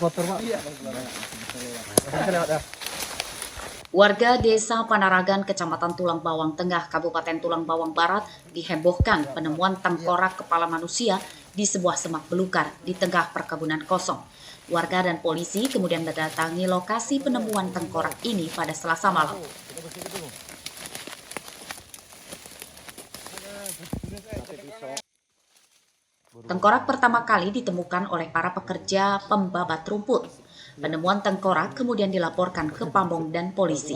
kotor, Pak. Iya. Warga Desa Panaragan, Kecamatan Tulang Bawang Tengah, Kabupaten Tulang Bawang Barat dihebohkan penemuan tengkorak kepala manusia di sebuah semak belukar di tengah perkebunan kosong. Warga dan polisi kemudian mendatangi lokasi penemuan tengkorak ini pada Selasa malam. Tengkorak pertama kali ditemukan oleh para pekerja pembabat rumput. Penemuan tengkorak kemudian dilaporkan ke Pamong dan polisi.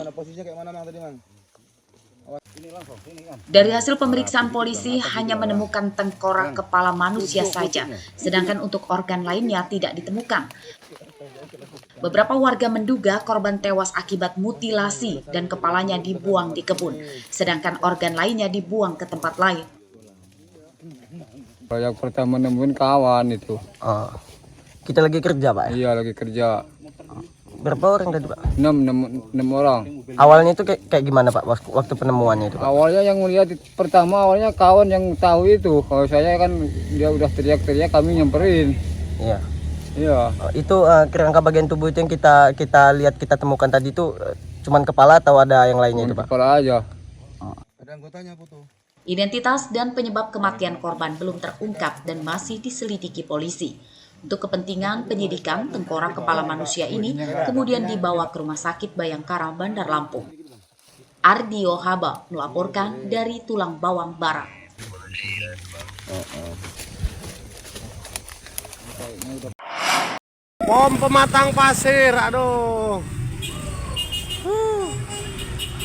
Dari hasil pemeriksaan polisi hanya menemukan tengkorak kepala manusia saja, sedangkan untuk organ lainnya tidak ditemukan. Beberapa warga menduga korban tewas akibat mutilasi dan kepalanya dibuang di kebun, sedangkan organ lainnya dibuang ke tempat lain. Yang pertama nemuin kawan itu. Kita lagi kerja, Pak. Iya, lagi kerja. Berapa orang tadi, Pak? 6 orang. Awalnya itu kayak gimana, Pak, waktu penemuannya itu, Pak? Awalnya yang melihat awalnya kawan yang tahu itu. Kalau saya kan dia udah teriak-teriak, kami nyamperin. Iya. Iya. Itu kerangka bagian tubuh itu yang kita lihat, kita temukan tadi itu cuman kepala atau ada yang lainnya itu, Pak? Kepala aja. Ada anggotanya foto. Identitas dan penyebab kematian korban belum terungkap dan masih diselidiki polisi. Untuk kepentingan penyidikan, tengkorak kepala manusia ini kemudian dibawa ke Rumah Sakit Bayangkara, Bandar Lampung. Ardio Haba melaporkan dari Tulang Bawang Barat. Pom pematang pasir, aduh.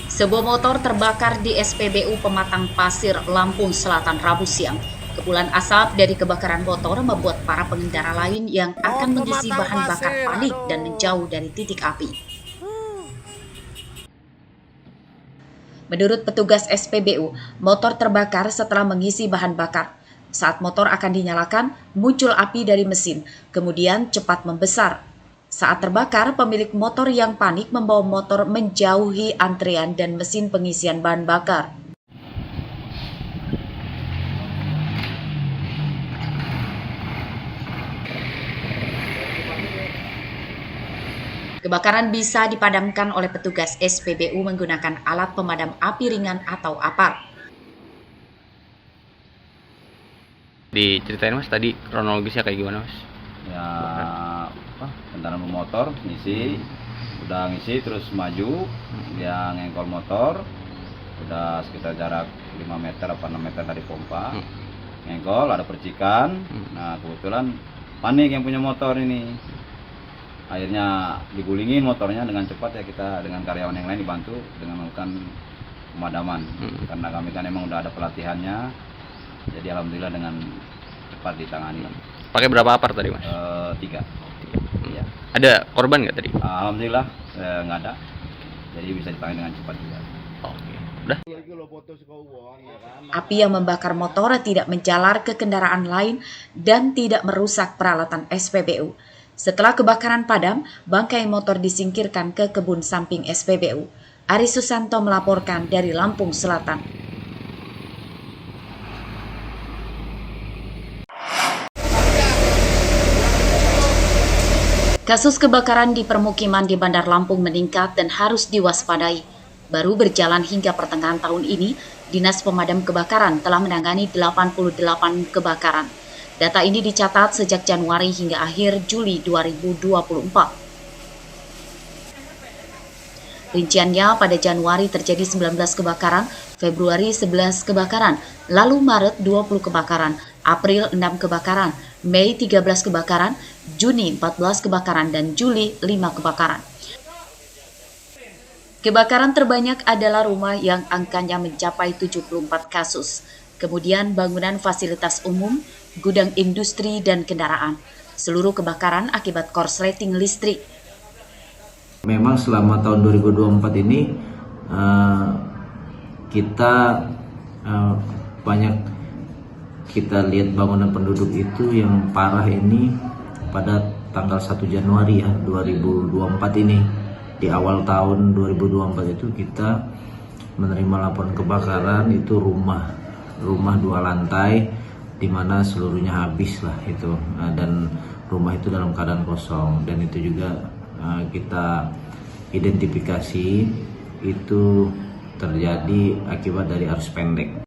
Sebuah motor terbakar di SPBU Pematang Pasir, Lampung Selatan, Rabu siang. Kepulan asap dari kebakaran motor membuat para pengendara lain yang akan mengisi bahan bakar panik dan menjauh dari titik api. Menurut petugas SPBU, motor terbakar setelah mengisi bahan bakar. Saat motor akan dinyalakan, muncul api dari mesin, kemudian cepat membesar. Saat terbakar, pemilik motor yang panik membawa motor menjauhi antrean dan mesin pengisian bahan bakar. Kebakaran bisa dipadamkan oleh petugas SPBU menggunakan alat pemadam api ringan atau APAR. Diceritain Mas tadi kronologisnya kayak gimana, Mas? Ya kendaraan bermotor udah ngisi terus maju, dia ngengkol motor udah sekitar jarak 5 meter apa 6 meter dari pompa, ngengkol ada percikan. Nah kebetulan panik yang punya motor ini, akhirnya digulingin motornya dengan cepat ya, kita dengan karyawan yang lain dibantu dengan melakukan pemadaman. Karena kami kan emang udah ada pelatihannya, jadi alhamdulillah dengan cepat ditangani. Pakai berapa apar tadi, Mas? 3. Iya. Ada korban nggak tadi? Alhamdulillah nggak ada, jadi bisa ditangani dengan cepat juga. Oke, udah. Api yang membakar motor tidak menjalar ke kendaraan lain dan tidak merusak peralatan SPBU. Setelah kebakaran padam, bangkai motor disingkirkan ke kebun samping SPBU. Ari Susanto melaporkan dari Lampung Selatan. Kasus kebakaran di permukiman di Bandar Lampung meningkat dan harus diwaspadai. Baru berjalan hingga pertengahan tahun ini, Dinas Pemadam Kebakaran telah menangani 88 kebakaran. Data ini dicatat sejak Januari hingga akhir Juli 2024. Rinciannya pada Januari terjadi 19 kebakaran, Februari 11 kebakaran, lalu Maret 20 kebakaran, April 6 kebakaran, Mei 13 kebakaran, Juni 14 kebakaran, dan Juli 5 kebakaran. Kebakaran terbanyak adalah rumah yang angkanya mencapai 74 kasus, kemudian bangunan fasilitas umum, gudang industri, dan kendaraan. Seluruh kebakaran akibat korsleting listrik. Memang selama tahun 2024 ini kita banyak kita lihat bangunan penduduk itu yang parah ini pada tanggal 1 Januari 2024 ini. Di awal tahun 2024 itu kita menerima laporan kebakaran itu rumah 2 lantai di mana seluruhnya habis lah itu. Dan rumah itu dalam keadaan kosong, dan itu juga kita identifikasi itu terjadi akibat dari arus pendek.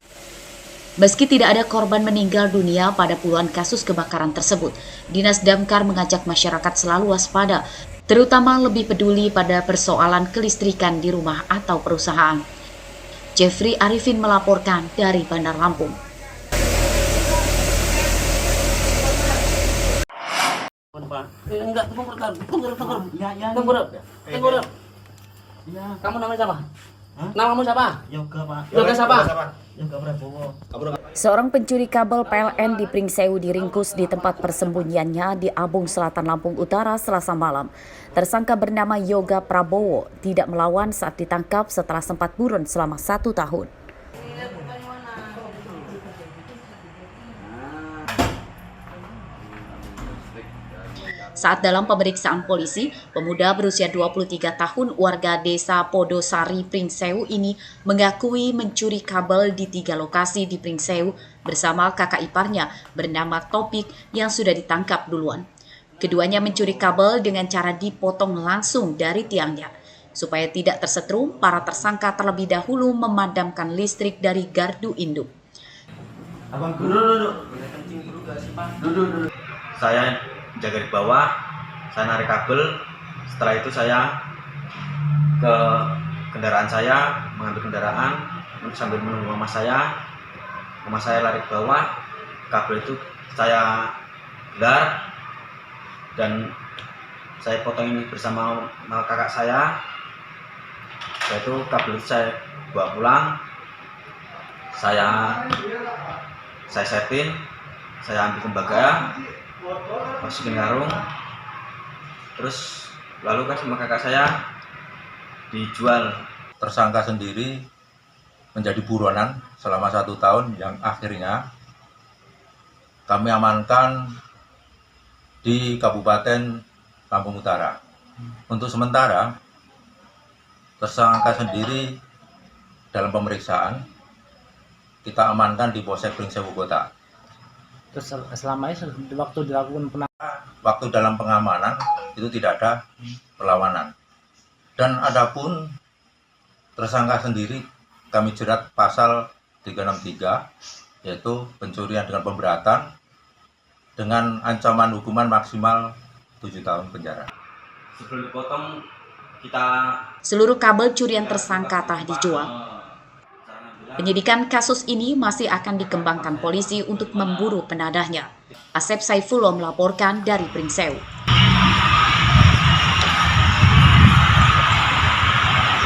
Meski tidak ada korban meninggal dunia pada puluhan kasus kebakaran tersebut, Dinas Damkar mengajak masyarakat selalu waspada, terutama lebih peduli pada persoalan kelistrikan di rumah atau perusahaan. Jeffrey Arifin melaporkan dari Bandar Lampung. Kamu namanya siapa? Namamu siapa? Yoga, Pak. Yoga siapa? Yoga Prabowo. Seorang pencuri kabel PLN di Pringsewu diringkus di tempat persembunyiannya di Abung Selatan, Lampung Utara, Selasa malam. Tersangka bernama Yoga Prabowo tidak melawan saat ditangkap setelah sempat buron selama 1 tahun. Saat dalam pemeriksaan polisi, pemuda berusia 23 tahun warga desa Podosari, Pringsewu ini mengakui mencuri kabel di 3 lokasi di Pringsewu bersama kakak iparnya bernama Topik yang sudah ditangkap duluan. Keduanya mencuri kabel dengan cara dipotong langsung dari tiangnya. Supaya tidak tersetrum, para tersangka terlebih dahulu memadamkan listrik dari gardu induk. Abang duduk. Saya jaga di bawah, saya narik kabel. Setelah itu saya ke kendaraan saya, mengambil kendaraan sambil menunggu mama saya. Mama saya lari ke bawah, kabel itu saya gelar dan saya potong ini bersama kakak saya. Setelah itu kabel itu saya bawa pulang, saya setting, saya ambil tembaga, masukin karung, terus lalu kan sama kakak saya dijual. Tersangka sendiri menjadi buronan selama 1 tahun yang akhirnya kami amankan di Kabupaten Lampung Utara. Untuk sementara tersangka sendiri dalam pemeriksaan kita amankan di Polsek Pringsewu Kota. Terus selama ini waktu dilakukan Waktu dalam pengamanan itu tidak ada perlawanan. Dan adapun tersangka sendiri kami jerat pasal 363 yaitu pencurian dengan pemberatan dengan ancaman hukuman maksimal 7 tahun penjara. Sebelum dipotong kita Seluruh kabel curian tersangka telah dijual. Penyidikan kasus ini masih akan dikembangkan polisi untuk memburu penadahnya. Asep Saifullah melaporkan dari Pringsewu.